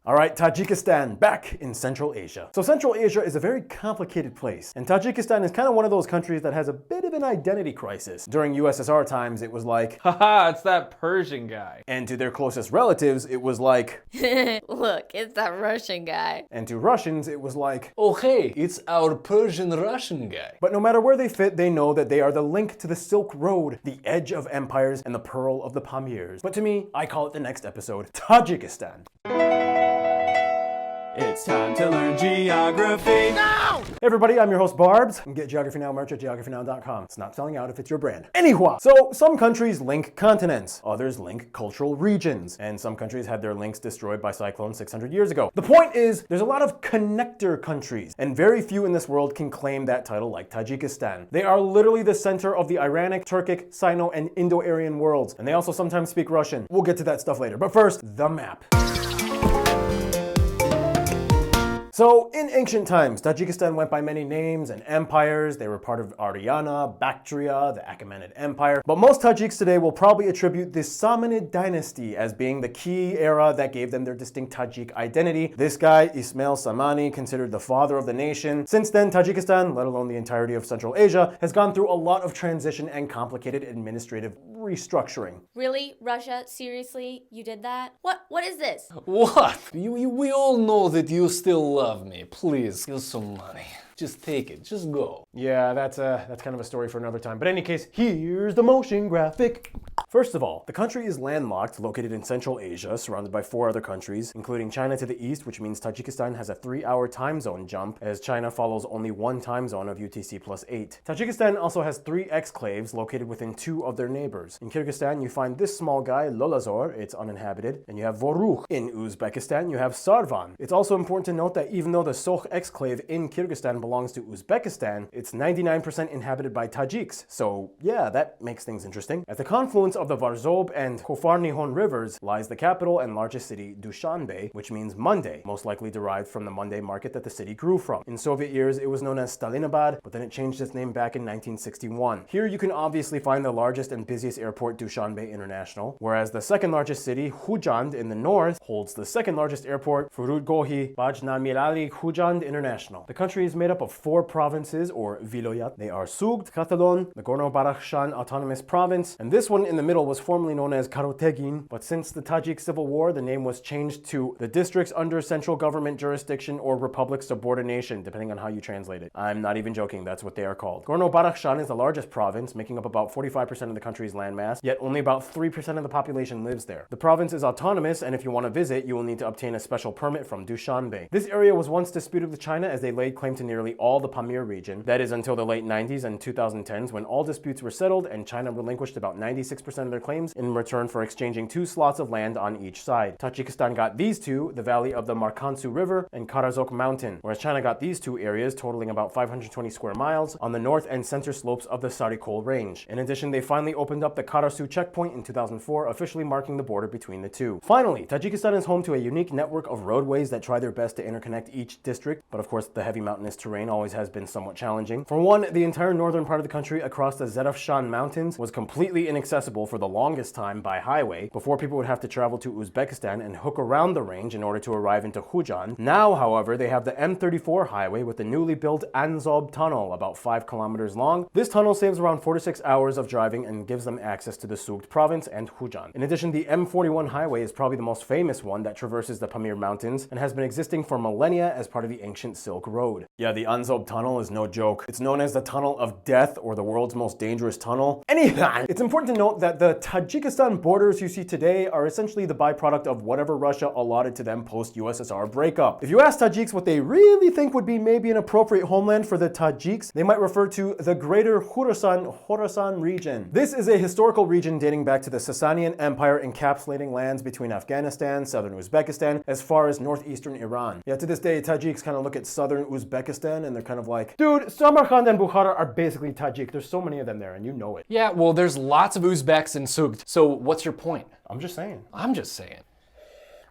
Alright, Tajikistan, back in Central Asia. So Central Asia is a very complicated place, and Tajikistan is kind of one of those countries that has a bit of an identity crisis. During USSR times, it was like, haha, it's that Persian guy. And to their closest relatives, it was like, look, it's that Russian guy. And to Russians, it was like, oh hey, it's our Persian Russian guy. But no matter where they fit, they know that they are the link to the Silk Road, the edge of empires, and the pearl of the Pamirs. But to me, I call it the next episode, Tajikistan. It's time to learn geography now! Hey everybody, I'm your host Barbs. And get Geography Now merch at geographynow.com. It's not selling out if it's your brand. Anyhow, so some countries link continents, others link cultural regions, and some countries had their links destroyed by cyclones 600 years ago. The point is, there's a lot of connector countries, and very few in this world can claim that title like Tajikistan. They are literally the center of the Iranic, Turkic, Sino, and Indo-Aryan worlds, and they also sometimes speak Russian. We'll get to that stuff later, but first, the map. So, in ancient times, Tajikistan went by many names and empires. They were part of Aryana, Bactria, the Achaemenid Empire. But most Tajiks today will probably attribute the Samanid dynasty as being the key era that gave them their distinct Tajik identity. This guy, Ismail Samani, considered the father of the nation. Since then, Tajikistan, let alone the entirety of Central Asia, has gone through a lot of transition and complicated administrative restructuring. Really? Russia? Seriously? You did that? What is this? What? We all know that you still love me. Please, give some money. Just take it. Just go. Yeah, that's kind of a story for another time. But in any case, here's the motion graphic. First of all, the country is landlocked, located in Central Asia, surrounded by 4 other countries, including China to the east, which means Tajikistan has a 3-hour time zone jump, as China follows only one time zone of UTC plus 8. Tajikistan also has 3 exclaves located within 2 of their neighbors. In Kyrgyzstan, you find this small guy, Lolazor, it's uninhabited, and you have Vorukh. In Uzbekistan, you have Sarvan. It's also important to note that even though the Sokh exclave in Kyrgyzstan belongs to Uzbekistan, it's 99% inhabited by Tajiks. So yeah, that makes things interesting. At the confluence of the Varzob and Kofarnihon rivers lies the capital and largest city, Dushanbe, which means Monday, most likely derived from the Monday market that the city grew from. In Soviet years, it was known as Stalinabad, but then it changed its name back in 1961. Here you can obviously find the largest and busiest airport, Dushanbe International, whereas the second largest city, Khujand in the north, holds the second largest airport, Furudgohi Bajnamirali Khujand International. The country is made up of 4 provinces, or vilayat. They are Sugd, Catalon, Nagorno-Barakhshan Autonomous Province, and this one in the middle was formerly known as Karategin, but since the Tajik Civil War, the name was changed to the districts under central government jurisdiction or republic subordination, depending on how you translate it. I'm not even joking, that's what they are called. Nagorno-Barakhshan is the largest province, making up about 45% of the country's landmass, yet only about 3% of the population lives there. The province is autonomous, and if you want to visit, you will need to obtain a special permit from Dushanbe. This area was once disputed with China as they laid claim to nearly all the Pamir region. That is until the late 90s and 2010s when all disputes were settled and China relinquished about 96% of their claims in return for exchanging 2 slots of land on each side. Tajikistan got these 2, the valley of the Markansu River and Karazok Mountain, whereas China got these 2 areas totaling about 520 square miles on the north and center slopes of the Sarikol Range. In addition, they finally opened up the Karasu checkpoint in 2004, officially marking the border between the 2. Finally, Tajikistan is home to a unique network of roadways that try their best to interconnect each district, but of course the heavy mountainous terrain always has been somewhat challenging. For one, the entire northern part of the country across the Zerafshan Mountains was completely inaccessible for the longest time by highway, before people would have to travel to Uzbekistan and hook around the range in order to arrive into Khujand. Now, however, they have the M34 highway with the newly built Anzob tunnel, about 5 kilometers long. This tunnel saves around 4 to 6 hours of driving and gives them access to the Sugd province and Khujand. In addition, the M41 highway is probably the most famous one that traverses the Pamir Mountains and has been existing for millennia as part of the ancient Silk Road. Yeah, the Anzob tunnel is no joke. It's known as the Tunnel of Death, or the world's most dangerous tunnel. Anyhow, it's important to note that the Tajikistan borders you see today are essentially the byproduct of whatever Russia allotted to them post-USSR breakup. If you ask Tajiks what they really think would be maybe an appropriate homeland for the Tajiks, they might refer to the Greater Khorasan region. This is a historical region dating back to the Sasanian Empire, encapsulating lands between Afghanistan, southern Uzbekistan, as far as northeastern Iran. Yeah, to this day, Tajiks kind of look at southern Uzbekistan and they're kind of like, dude, Samarkand and Bukhara are basically Tajik. There's so many of them there and you know it. Yeah, well, there's lots of Uzbeks in Sugd. So what's your point? I'm just saying. I'm just saying.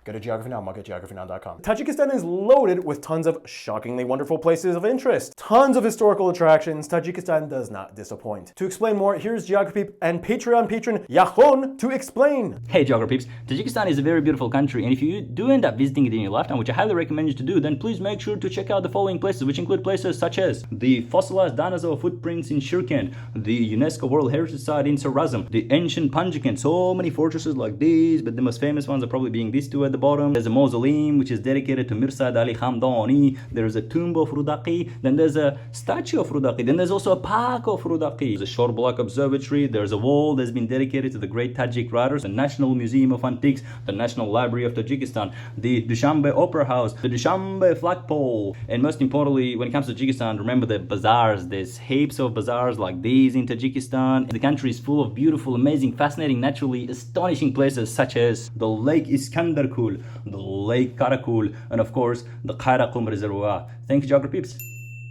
Go to Geography Now, mug at geographynow.com. Tajikistan is loaded with tons of shockingly wonderful places of interest. Tons of historical attractions. Tajikistan does not disappoint. To explain more, here's Geography and Patreon patron Yahon to explain. Hey Geography peeps, Tajikistan is a very beautiful country, and if you do end up visiting it in your lifetime, which I highly recommend you to do, then please make sure to check out the following places, which include places such as the fossilized dinosaur footprints in Shirkand, the UNESCO World Heritage Site in Sarazm, the ancient Panjikan, so many fortresses like these, but the most famous ones are probably being these two at the bottom. There's a mausoleum which is dedicated to Mirza Ali Hamdani, there's a tomb of Rudaki, then there's a statue of Rudaki, then there's also a park of Rudaki, there's a short block observatory, there's a wall that's been dedicated to the great Tajik writers, the National Museum of Antiques, the National Library of Tajikistan, the Dushanbe Opera House, the Dushanbe flagpole, and most importantly, when it comes to Tajikistan, remember the bazaars. There's heaps of bazaars like these in Tajikistan. The country is full of beautiful, amazing, fascinating, naturally astonishing places such as the Lake Iskandarkul, the Lake Karakul, and of course, the Karakum Reservoir. Thank you, Geography peeps.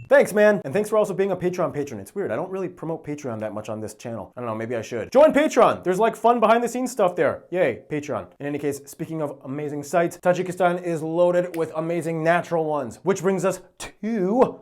Thanks, man. And thanks for also being a Patreon patron. It's weird. I don't really promote Patreon that much on this channel. I don't know, maybe I should. Join Patreon. There's like fun behind the scenes stuff there. Yay, Patreon. In any case, speaking of amazing sites, Tajikistan is loaded with amazing natural ones, which brings us to...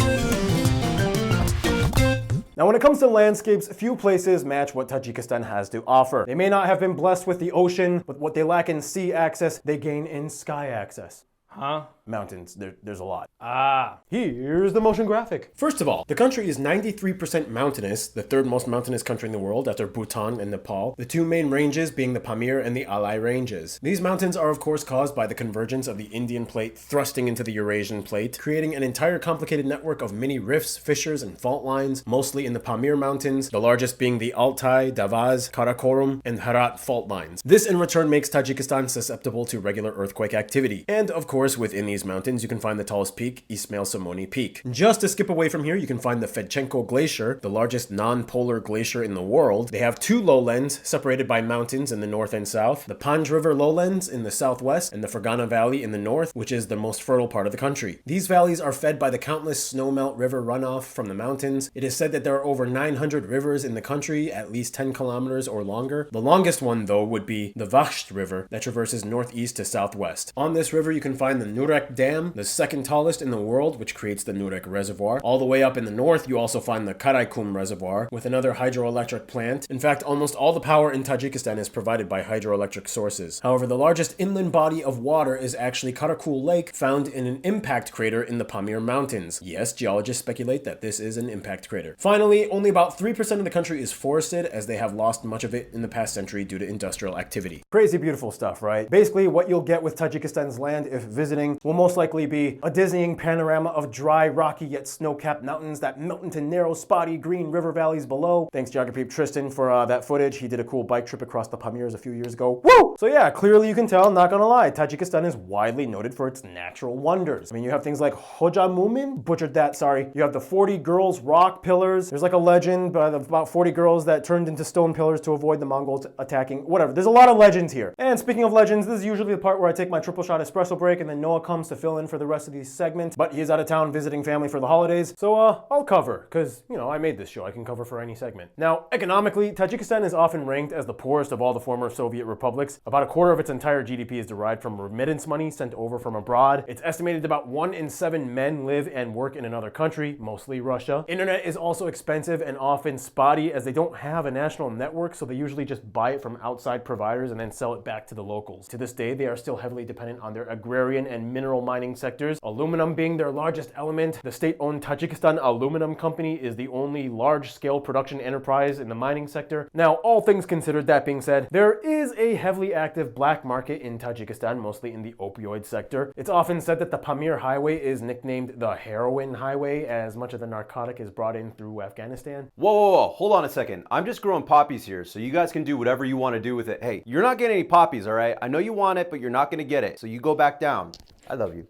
Now, when it comes to landscapes, few places match what Tajikistan has to offer. They may not have been blessed with the ocean, but what they lack in sea access, they gain in sky access. Huh? Mountains, there's a lot. Ah. Here's the motion graphic. First of all, the country is 93% mountainous, the third most mountainous country in the world after Bhutan and Nepal, the two main ranges being the Pamir and the Alai ranges. These mountains are of course caused by the convergence of the Indian plate thrusting into the Eurasian plate, creating an entire complicated network of mini rifts, fissures, and fault lines, mostly in the Pamir mountains, the largest being the Altai, Davaz, Karakorum, and Herat fault lines. This in return makes Tajikistan susceptible to regular earthquake activity. And of course, within these mountains, you can find the tallest peak, Ismail Somoni Peak. Just to skip away from here, you can find the Fedchenko Glacier, the largest non-polar glacier in the world. They have two lowlands separated by mountains in the north and south, the Panj River lowlands in the southwest, and the Fergana Valley in the north, which is the most fertile part of the country. These valleys are fed by the countless snowmelt river runoff from the mountains. It is said that there are over 900 rivers in the country, at least 10 kilometers or longer. The longest one, though, would be the Vakhsh River that traverses northeast to southwest. On this river, you can find the Nurek Dam, the second tallest in the world, which creates the Nurek Reservoir. All the way up in the north, you also find the Karaikum Reservoir, with another hydroelectric plant. In fact, almost all the power in Tajikistan is provided by hydroelectric sources. However, the largest inland body of water is actually Karakul Lake, found in an impact crater in the Pamir Mountains. Yes, geologists speculate that this is an impact crater. Finally, only about 3% of the country is forested, as they have lost much of it in the past century due to industrial activity. Crazy beautiful stuff, right? Basically, what you'll get with Tajikistan's land if visiting will most likely be a dizzying panorama of dry, rocky, yet snow-capped mountains that melt into narrow, spotty, green river valleys below. Thanks, Geography Tristan, for that footage. He did a cool bike trip across the Pamirs a few years ago. Woo! So yeah, clearly you can tell, not gonna lie, Tajikistan is widely noted for its natural wonders. I mean, you have things like Hoja Mumin, butchered that, sorry. You have the 40 girls rock pillars. There's like a legend about 40 girls that turned into stone pillars to avoid the Mongols attacking. Whatever, there's a lot of legends here. And speaking of legends, this is usually the part where I take my triple shot espresso break and then Noah comes to fill in for the rest of these segments, but he is out of town visiting family for the holidays, so I'll cover, because, you know, I made this show, I can cover for any segment. Now, economically, Tajikistan is often ranked as the poorest of all the former Soviet republics. About a quarter of its entire GDP is derived from remittance money sent over from abroad. It's estimated that about 1 in 7 men live and work in another country, mostly Russia. Internet is also expensive and often spotty, as they don't have a national network, so they usually just buy it from outside providers and then sell it back to the locals. To this day, they are still heavily dependent on their agrarian and mineral mining sectors, aluminum being their largest element. The state-owned Tajikistan Aluminum Company is the only large-scale production enterprise in the mining sector. Now, all things considered, that being said, there is a heavily active black market in Tajikistan, mostly in the opioid sector. It's often said that the Pamir Highway is nicknamed the Heroin Highway, as much of the narcotic is brought in through Afghanistan. Whoa, hold on a second. I'm just growing poppies here, so you guys can do whatever you want to do with it. Hey, you're not getting any poppies, all right? I know you want it, but you're not going to get it, so you go back down. I love you.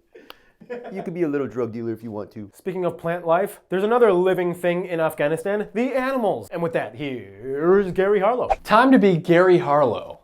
You could be a little drug dealer if you want to. Speaking of plant life, there's another living thing in Afghanistan, the animals. And with that, here's Gary Harlow. Time to be Gary Harlow.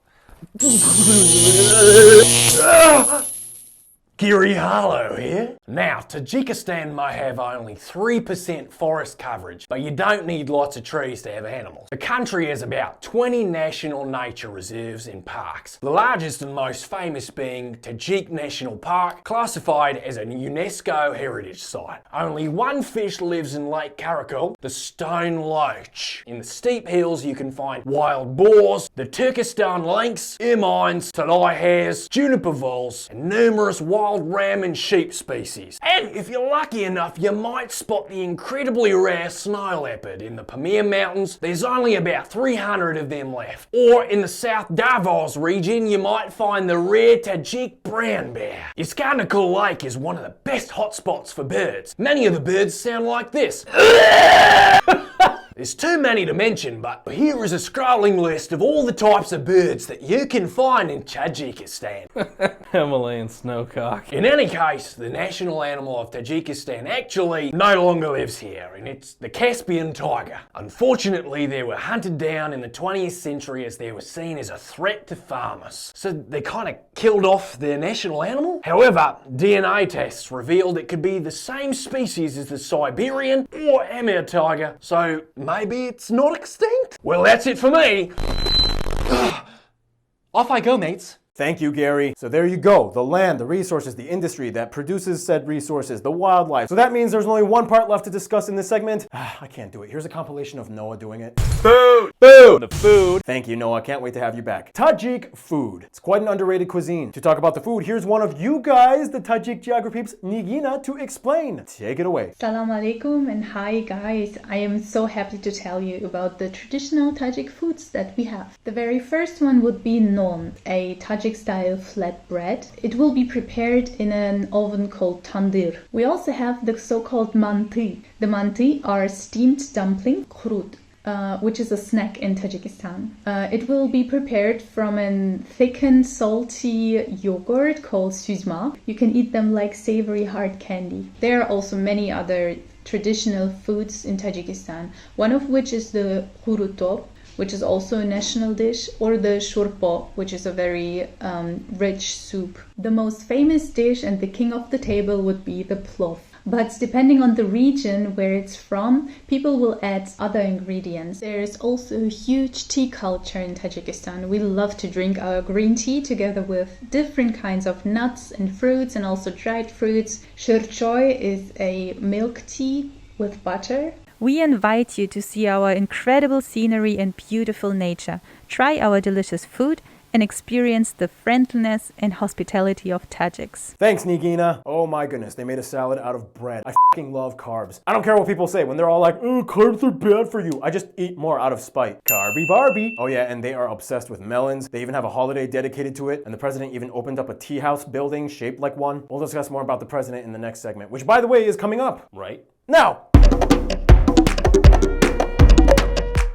Gary Harlow here. Now, Tajikistan may have only 3% forest coverage, but you don't need lots of trees to have animals. The country has about 20 national nature reserves and parks, the largest and most famous being Tajik National Park, classified as a UNESCO heritage site. Only one fish lives in Lake Karakul, the stone loach. In the steep hills you can find wild boars, the Turkestan lynx, ermines, Talai hares, juniper voles, and numerous wild ram and sheep species. And if you're lucky enough, you might spot the incredibly rare snow leopard in the Pamir Mountains. There's only about 300 of them left. Or in the South Davos region, you might find the rare Tajik brown bear. Iskandarkul Lake is one of the best hotspots for birds. Many of the birds sound like this. There's too many to mention, but here is a scrolling list of all the types of birds that you can find in Tajikistan. Himalayan snowcock. In any case, the national animal of Tajikistan actually no longer lives here, and it's the Caspian tiger. Unfortunately, they were hunted down in the 20th century as they were seen as a threat to farmers. So they kind of killed off their national animal. However, DNA tests revealed it could be the same species as the Siberian or Amur tiger, so maybe it's not extinct? Well, that's it for me. Off I go, mates. Thank you, Gary. So there you go. The land, the resources, the industry that produces said resources, the wildlife. So that means there's only one part left to discuss in this segment. I can't do it. Here's a compilation of Noah doing it. Food! Food! The food. Thank you, Noah. Can't wait to have you back. Tajik food. It's quite an underrated cuisine. To talk about the food, here's one of you guys, the Tajik geography peeps, Nigina, to explain. Take it away. Salam alaikum and hi guys. I am so happy to tell you about the traditional Tajik foods that we have. The very first one would be non, a Tajik style flatbread. It will be prepared in an oven called tandir. We also have the so-called manti. The manti are steamed dumpling, krut, which is a snack in Tajikistan. It will be prepared from a thickened salty yogurt called süzma. You can eat them like savory hard candy. There are also many other traditional foods in Tajikistan, one of which is the hurutop, which is also a national dish, or the shurpo, which is a very rich soup. The most famous dish and the king of the table would be the plov. But depending on the region where it's from, people will add other ingredients. There is also a huge tea culture in Tajikistan. We love to drink our green tea together with different kinds of nuts and fruits and also dried fruits. Shirchoy is a milk tea with butter. We invite you to see our incredible scenery and beautiful nature, try our delicious food, and experience the friendliness and hospitality of Tajiks. Thanks, Nigina. Oh my goodness, they made a salad out of bread. I fucking love carbs. I don't care what people say when they're all like, oh, carbs are bad for you. I just eat more out of spite. Carby Barbie. Oh yeah, and they are obsessed with melons. They even have a holiday dedicated to it, and the president even opened up a tea house building shaped like one. We'll discuss more about the president in the next segment, which by the way is coming up right now.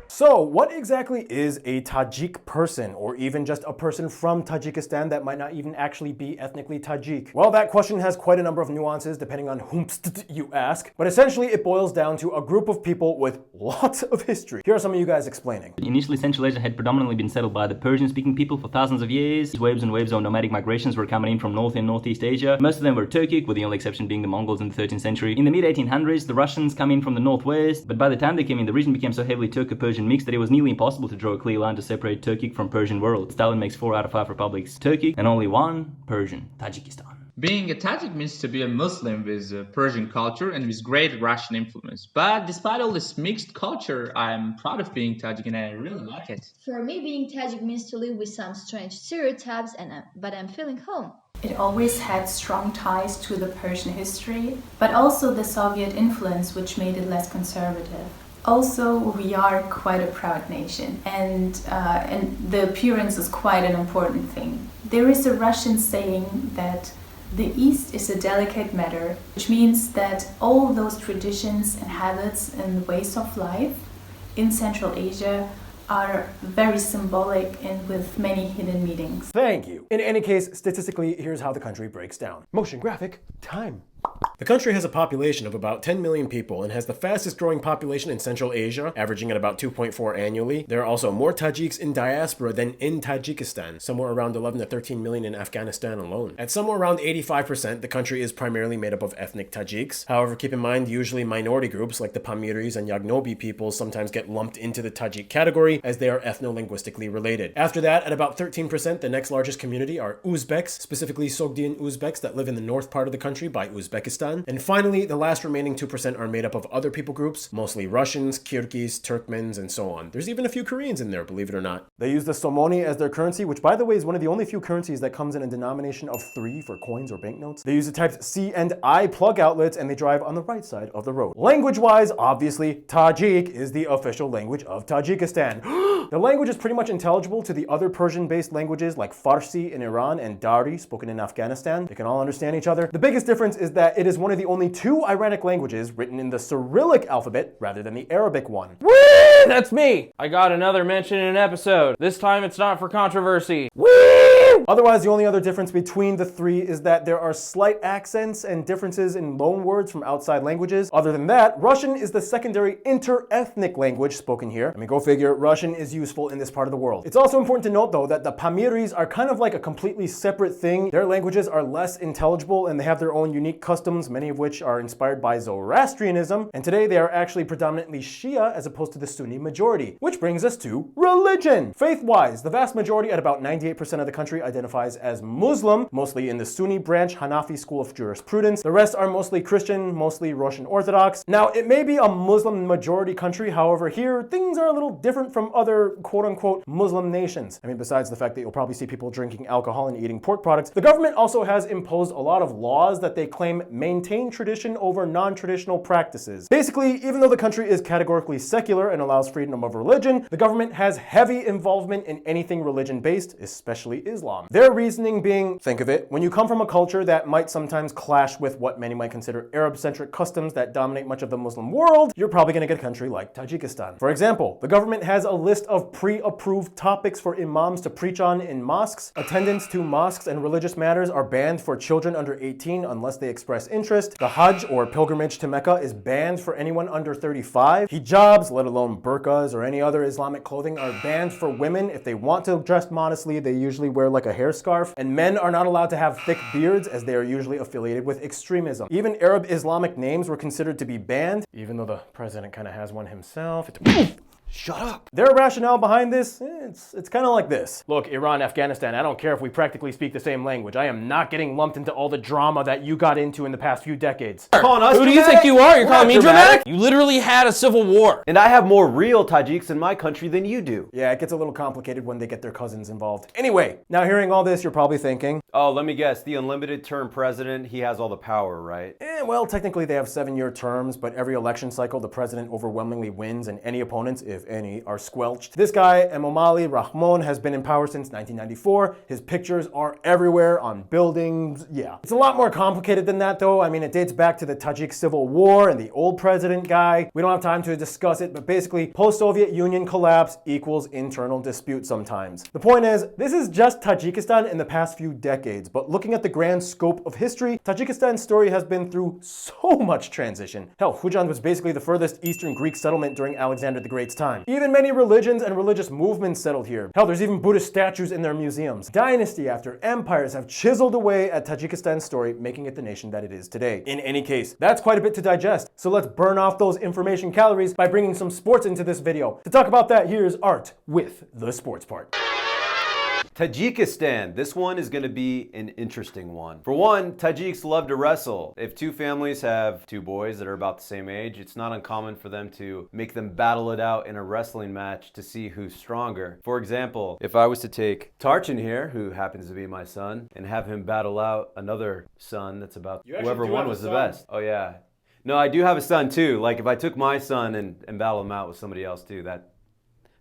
So, what exactly is a Tajik person, or even just a person from Tajikistan that might not even actually be ethnically Tajik? Well, that question has quite a number of nuances depending on whom you ask, but essentially it boils down to a group of people with lots of history. Here are some of you guys explaining. Initially, Central Asia had predominantly been settled by the Persian-speaking people for thousands of years. Waves and waves of nomadic migrations were coming in from North and Northeast Asia. Most of them were Turkic, with the only exception being the Mongols in the 13th century. In the mid-1800s, the Russians come in from the northwest, but by the time they came in, the region became so heavily Turco-Persian mixed that it was nearly impossible to draw a clear line to separate Turkic from Persian world. Stalin makes 4 out of 5 republics Turkic and only 1 Persian, Tajikistan. Being a Tajik means to be a Muslim with Persian culture and with great Russian influence. But despite all this mixed culture, I'm proud of being Tajik and I really like it. For me, being Tajik means to live with some strange stereotypes, but I'm feeling home. It always had strong ties to the Persian history, but also the Soviet influence, which made it less conservative. Also, we are quite a proud nation, and the appearance is quite an important thing. There is a Russian saying that the East is a delicate matter, which means that all those traditions and habits and ways of life in Central Asia are very symbolic and with many hidden meanings. Thank you. In any case, statistically, here's how the country breaks down. Motion graphic time. The country has a population of about 10 million people and has the fastest growing population in Central Asia, averaging at about 2.4 annually. There are also more Tajiks in diaspora than in Tajikistan, somewhere around 11 to 13 million in Afghanistan alone. At somewhere around 85%, the country is primarily made up of ethnic Tajiks. However, keep in mind, usually minority groups like the Pamiris and Yagnobi peoples sometimes get lumped into the Tajik category as they are ethno-linguistically related. After that, at about 13%, the next largest community are Uzbeks, specifically Sogdian Uzbeks that live in the north part of the country by Uzbekistan. And finally, the last remaining 2% are made up of other people groups, mostly Russians, Kyrgyz, Turkmens, and so on. There's even a few Koreans in there, believe it or not. They use the somoni as their currency, which by the way is one of the only few currencies that comes in a denomination of 3 for coins or banknotes. They use the types C and I plug outlets, and they drive on the right side of the road. Language-wise, obviously, Tajik is the official language of Tajikistan. The language is pretty much intelligible to the other Persian-based languages like Farsi in Iran and Dari spoken in Afghanistan. They can all understand each other. The biggest difference is that it is one of the only 2 Iranic languages written in the Cyrillic alphabet rather than the Arabic one. Woo! That's me! I got another mention in an episode. This time it's not for controversy. Woo! Otherwise, the only other difference between the 3 is that there are slight accents and differences in loan words from outside languages. Other than that, Russian is the secondary inter-ethnic language spoken here. I mean, go figure, Russian is useful in this part of the world. It's also important to note, though, that the Pamiris are kind of like a completely separate thing. Their languages are less intelligible and they have their own unique customs, many of which are inspired by Zoroastrianism. And today they are actually predominantly Shia as opposed to the Sunni majority. Which brings us to religion. Faith-wise, the vast majority at about 98% of the country identifies as Muslim, mostly in the Sunni branch Hanafi school of jurisprudence. The rest are mostly Christian, mostly Russian Orthodox. Now, it may be a Muslim majority country, however, here things are a little different from other quote-unquote Muslim nations. I mean, besides the fact that you'll probably see people drinking alcohol and eating pork products, the government also has imposed a lot of laws that they claim maintain tradition over non-traditional practices. Basically, even though the country is categorically secular and allows freedom of religion, the government has heavy involvement in anything religion-based, especially Islam. Their reasoning being, think of it, when you come from a culture that might sometimes clash with what many might consider Arab-centric customs that dominate much of the Muslim world, you're probably going to get a country like Tajikistan. For example, the government has a list of pre-approved topics for imams to preach on in mosques. Attendance to mosques and religious matters are banned for children under 18 unless they express interest. The Hajj, or pilgrimage to Mecca, is banned for anyone under 35. Hijabs, let alone burqas or any other Islamic clothing, are banned for women. If they want to dress modestly, they usually wear like a hairscarf. And men are not allowed to have thick beards as they are usually affiliated with extremism. Even Arab Islamic names were considered to be banned, even though the president kind of has one himself. Shut up. Their rationale behind this, it's kind of like this. Look, Iran, Afghanistan, I don't care if we practically speak the same language. I am not getting lumped into all the drama that you got into in the past few decades. Who do you think you are? You're calling me dramatic? You literally had a civil war. And I have more real Tajiks in my country than you do. Yeah, it gets a little complicated when they get their cousins involved. Anyway, now hearing all this, you're probably thinking, oh, let me guess, the unlimited term president, he has all the power, right? Well, technically they have 7-year terms, but every election cycle the president overwhelmingly wins and any opponents, if any, are squelched. This guy, Emomali Rahmon, has been in power since 1994. His pictures are everywhere on buildings. Yeah. It's a lot more complicated than that, though. I mean, it dates back to the Tajik Civil War and the old president guy. We don't have time to discuss it, but basically, post-Soviet Union collapse equals internal dispute sometimes. The point is, this is just Tajikistan in the past few decades, but looking at the grand scope of history, Tajikistan's story has been through so much transition. Hell, Fujian was basically the furthest Eastern Greek settlement during Alexander the Great's time. Even many religions and religious movements settled here. Hell, there's even Buddhist statues in their museums. Dynasty after empires have chiseled away at Tajikistan's story, making it the nation that it is today. In any case, that's quite a bit to digest, so let's burn off those information calories by bringing some sports into this video. To talk about that, here's Art with the sports part. Tajikistan. This one is going to be an interesting one. For one, Tajiks love to wrestle. If two families have two boys that are about the same age, it's not uncommon for them to make them battle it out in a wrestling match to see who's stronger. For example, if I was to take Tarchin here, who happens to be my son, and have him battle out another son that's about whoever one was the best. Oh yeah. No, I do have a son too. Like if I took my son and battle him out with somebody else too,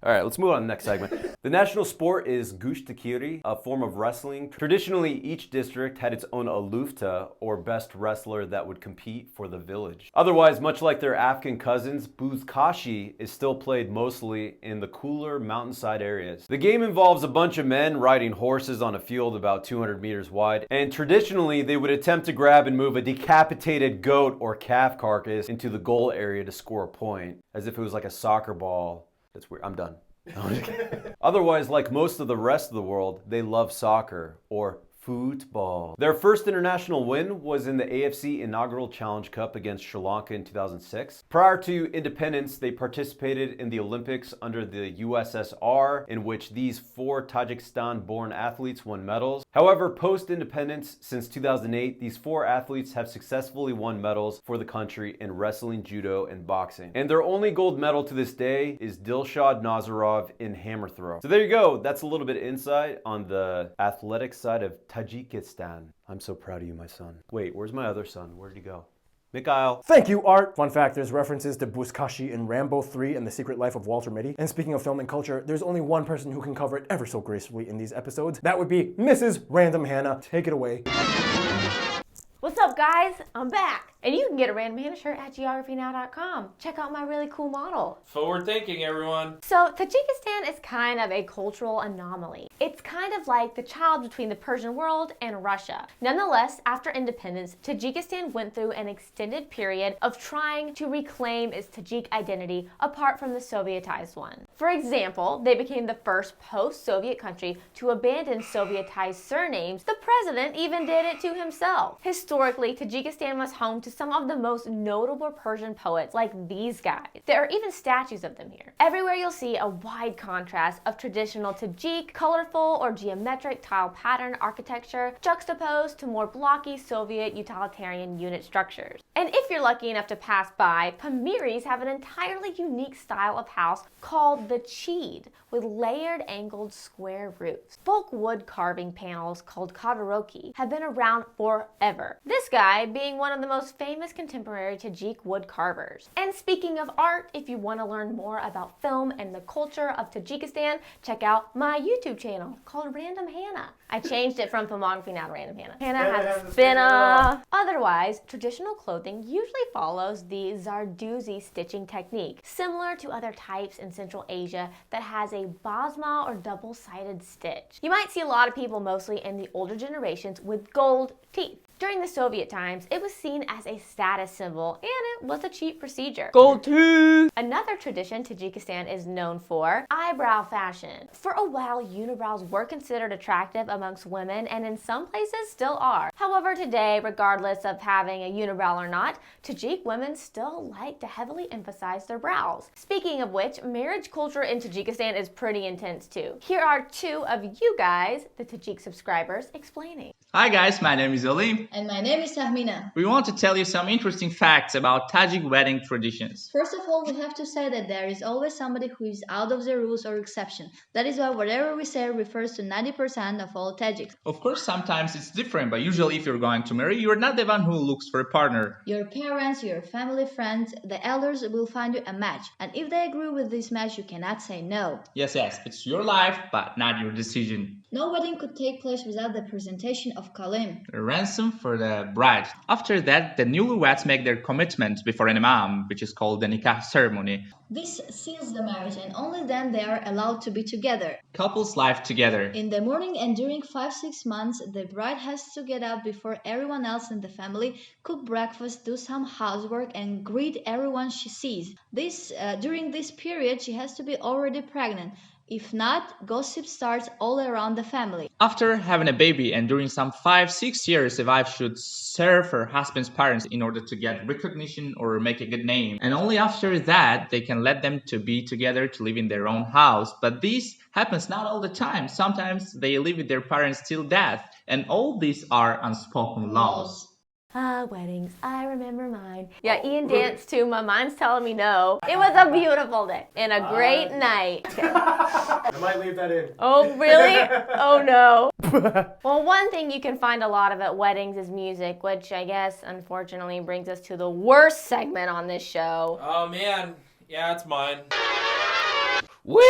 All right, let's move on to the next segment. The national sport is gushtakiri, a form of wrestling. Traditionally, each district had its own alufta, or best wrestler that would compete for the village. Otherwise, much like their Afghan cousins, buzkashi is still played mostly in the cooler mountainside areas. The game involves a bunch of men riding horses on a field about 200 meters wide, and traditionally, they would attempt to grab and move a decapitated goat or calf carcass into the goal area to score a point, as if it was like a soccer ball. That's weird. I'm done. Otherwise, like most of the rest of the world, they love soccer, or football. Their first international win was in the AFC Inaugural Challenge Cup against Sri Lanka in 2006. Prior to independence, they participated in the Olympics under the USSR, in which these 4 Tajikistan-born athletes won medals. However, post-independence, since 2008, these 4 athletes have successfully won medals for the country in wrestling, judo, and boxing. And their only gold medal to this day is Dilshad Nazarov in hammer throw. So there you go. That's a little bit of insight on the athletic side of Tajikistan. I'm so proud of you, my son. Wait, where's my other son? Where'd he go? Mikhail. Thank you, Art. Fun fact, there's references to buzkashi in Rambo 3 and The Secret Life of Walter Mitty. And speaking of film and culture, there's only one person who can cover it ever so gracefully in these episodes. That would be Mrs. Random Hannah. Take it away. What's up, guys? I'm back. And you can get a Random Hannah shirt at geographynow.com. Check out my really cool model. Forward thinking, everyone. So, Tajikistan is kind of a cultural anomaly. It's kind of like the child between the Persian world and Russia. Nonetheless, after independence, Tajikistan went through an extended period of trying to reclaim its Tajik identity apart from the Sovietized one. For example, they became the first post-Soviet country to abandon Sovietized surnames. The president even did it to himself. Historically, Tajikistan was home to some of the most notable Persian poets like these guys. There are even statues of them here. Everywhere you'll see a wide contrast of traditional Tajik, colorful or geometric tile pattern architecture juxtaposed to more blocky Soviet utilitarian unit structures. And if you're lucky enough to pass by, Pamiris have an entirely unique style of house called the Cheed, with layered angled square roofs. Folk wood carving panels called kadaroki have been around forever. This guy being one of the most famous contemporary Tajik wood carvers. And speaking of art, if you want to learn more about film and the culture of Tajikistan, check out my YouTube channel called Random Hannah. I changed it from filmography now to Random Hannah. Hannah has a spin-off. Otherwise, traditional clothing usually follows the Zardozi stitching technique, similar to other types in Central Asia that has a basma or double-sided stitch. You might see a lot of people, mostly in the older generations, with gold teeth. During the Soviet times, it was seen as a status symbol, and it was a cheap procedure. Gold tooth! Another tradition Tajikistan is known for, eyebrow fashion. For a while, unibrows were considered attractive amongst women, and in some places still are. However, today, regardless of having a unibrow or not, Tajik women still like to heavily emphasize their brows. Speaking of which, marriage culture in Tajikistan is pretty intense too. Here are 2 of you guys, the Tajik subscribers, explaining. Hi guys, my name is Ali. And my name is Tahmina. We want to tell you some interesting facts about Tajik wedding traditions. First of all, we have to say that there is always somebody who is out of the rules or exception. That is why whatever we say refers to 90% of all Tajiks. Of course, sometimes it's different, but usually if you're going to marry, you're not the one who looks for a partner. Your parents, your family, friends, the elders will find you a match. And if they agree with this match, you cannot say no. Yes, it's your life, but not your decision. No wedding could take place without the presentation of kalim, A ransom for the bride. After that, the newlyweds make their commitment before an imam, which is called the nikah ceremony. This seals the marriage, and only then they are allowed to be together. Couples live together. In the morning and during 5-6 months, the bride has to get up before everyone else in the family, cook breakfast, do some housework, and greet everyone she sees. During this period, she has to be already pregnant. If not, gossip starts all around the family. After having a baby and during some 5-6 years, a wife should serve her husband's parents in order to get recognition or make a good name. And only after that, they can let them to be together to live in their own house. But this happens not all the time. Sometimes they live with their parents till death. And all these are unspoken laws. Weddings, I remember mine. Yeah, Ian danced too. My mind's telling me no. It was a beautiful day and a great night. I might leave that in. Oh, really? Oh, no. Well, one thing you can find a lot of at weddings is music, which I guess, unfortunately, brings us to the worst segment on this show. Oh, man. Yeah, it's mine. Woo!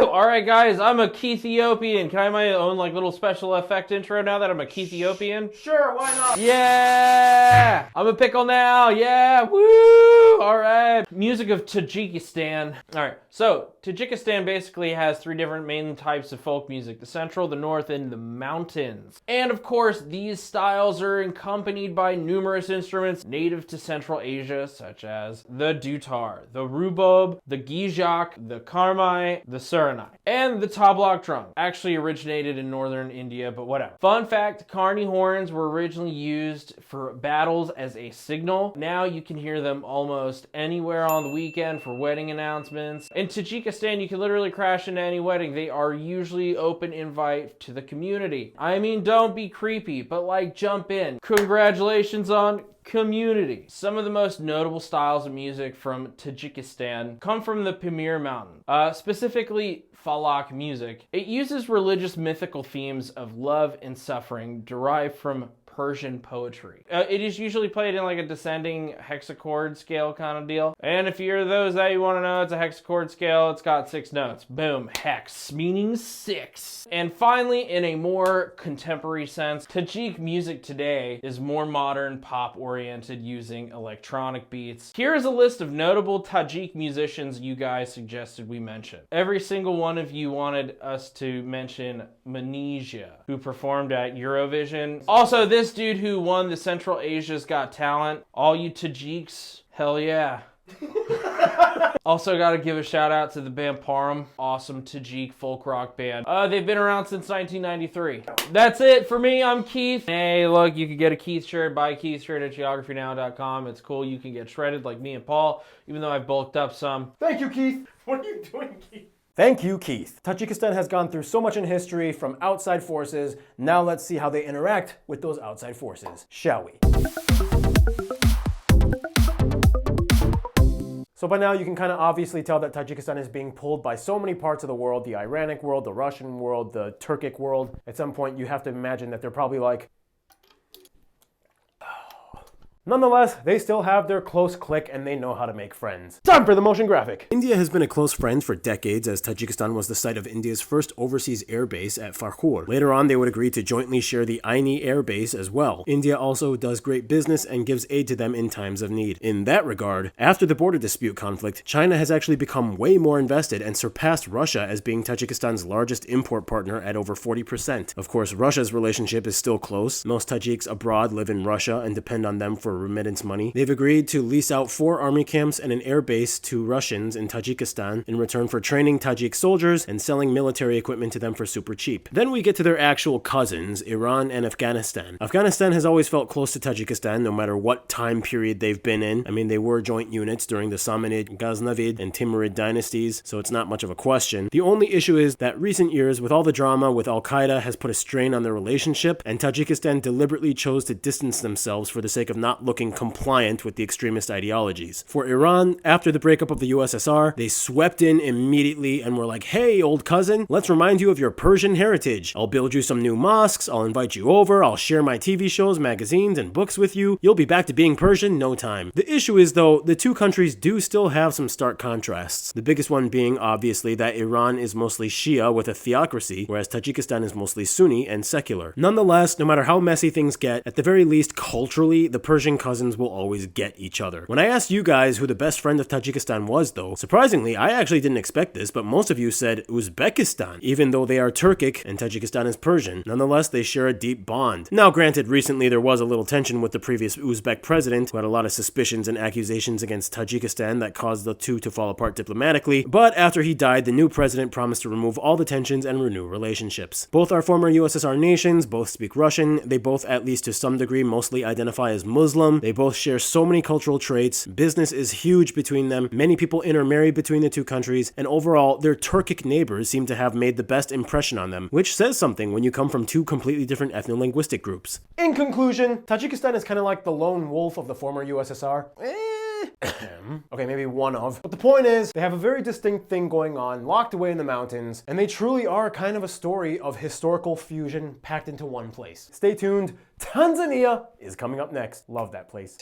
Alright guys, I'm a Ethiopian. Can I have my own like little special effect intro now that I'm a Ethiopian? Sure, why not? Yeah! I'm a pickle now, yeah! Woo! Alright. Music of Tajikistan. Alright, so Tajikistan basically has three different main types of folk music: the central, the north, and the mountains. And of course, these styles are accompanied by numerous instruments native to Central Asia, such as the dutar, the rubob, the gijak, the karmai, the suranai, and the tablak drum. Actually originated in northern India, but whatever. Fun fact, Carney horns were originally used for battles as a signal. Now you can hear them almost anywhere on the weekend for wedding announcements. In Tajikistan, you can literally crash into any wedding. They are usually open invite to the community. I mean, don't be creepy, but like jump in. Congratulations on community. Some of the most notable styles of music from Tajikistan come from the Pamir Mountain, specifically Falak music. It uses religious mythical themes of love and suffering derived from Persian poetry. It is usually played in like a descending hexachord scale kind of deal. And if you're those that you want to know, it's a hexachord scale. It's got 6 notes. Boom. Hex, meaning 6. And finally, in a more contemporary sense, Tajik music today is more modern, pop-oriented, using electronic beats. Here is a list of notable Tajik musicians you guys suggested we mention. Every single one of you wanted us to mention Manesia, who performed at Eurovision. Also, this dude who won the Central Asia's Got Talent. All you Tajiks, hell yeah. Also gotta give a shout out to the band Param, awesome Tajik folk rock band. They've been around since 1993. That's it for me, I'm Keith. Hey, look, you can get a Keith shirt, buy a Keith shirt at geographynow.com. It's cool, you can get shredded like me and Paul, even though I've bulked up some. Thank you, Keith. What are you doing, Keith? Thank you, Keith. Tajikistan has gone through so much in history from outside forces. Now let's see how they interact with those outside forces, shall we? So by now you can kind of obviously tell that Tajikistan is being pulled by so many parts of the world, the Iranic world, the Russian world, the Turkic world. At some point you have to imagine that they're probably like, nonetheless, they still have their close clique and they know how to make friends. Time for the motion graphic. India has been a close friend for decades, as Tajikistan was the site of India's first overseas airbase at Farkhor. Later on, they would agree to jointly share the Aini airbase as well. India also does great business and gives aid to them in times of need. In that regard, after the border dispute conflict, China has actually become way more invested and surpassed Russia as being Tajikistan's largest import partner at over 40%. Of course, Russia's relationship is still close. Most Tajiks abroad live in Russia and depend on them for remittance money. They've agreed to lease out 4 army camps and an air base to Russians in Tajikistan in return for training Tajik soldiers and selling military equipment to them for super cheap. Then we get to their actual cousins, Iran and Afghanistan. Afghanistan has always felt close to Tajikistan no matter what time period they've been in. I mean, they were joint units during the Samanid, Ghaznavid, and Timurid dynasties, so it's not much of a question. The only issue is that recent years, with all the drama with Al-Qaeda, has put a strain on their relationship, and Tajikistan deliberately chose to distance themselves for the sake of not looking compliant with the extremist ideologies. For Iran, after the breakup of the USSR, they swept in immediately and were like, hey, old cousin, let's remind you of your Persian heritage. I'll build you some new mosques, I'll invite you over, I'll share my TV shows, magazines, and books with you. You'll be back to being Persian no time. The issue is, though, the two countries do still have some stark contrasts. The biggest one being, obviously, that Iran is mostly Shia with a theocracy, whereas Tajikistan is mostly Sunni and secular. Nonetheless, no matter how messy things get, at the very least, culturally, the Persian cousins will always get each other. When I asked you guys who the best friend of Tajikistan was, though, surprisingly, I actually didn't expect this, but most of you said Uzbekistan, even though they are Turkic and Tajikistan is Persian. Nonetheless, they share a deep bond. Now, granted, recently there was a little tension with the previous Uzbek president, who had a lot of suspicions and accusations against Tajikistan that caused the two to fall apart diplomatically, but after he died, the new president promised to remove all the tensions and renew relationships. Both are former USSR nations, both speak Russian, they both, at least to some degree, mostly identify as Muslim, they both share so many cultural traits, business is huge between them, many people intermarry between the two countries, and overall, their Turkic neighbors seem to have made the best impression on them, which says something when you come from two completely different ethno-linguistic groups. In conclusion, Tajikistan is kind of like the lone wolf of the former USSR. Okay, maybe one of. But the point is, they have a very distinct thing going on, locked away in the mountains, and they truly are kind of a story of historical fusion packed into one place. Stay tuned, Tanzania is coming up next. Love that place.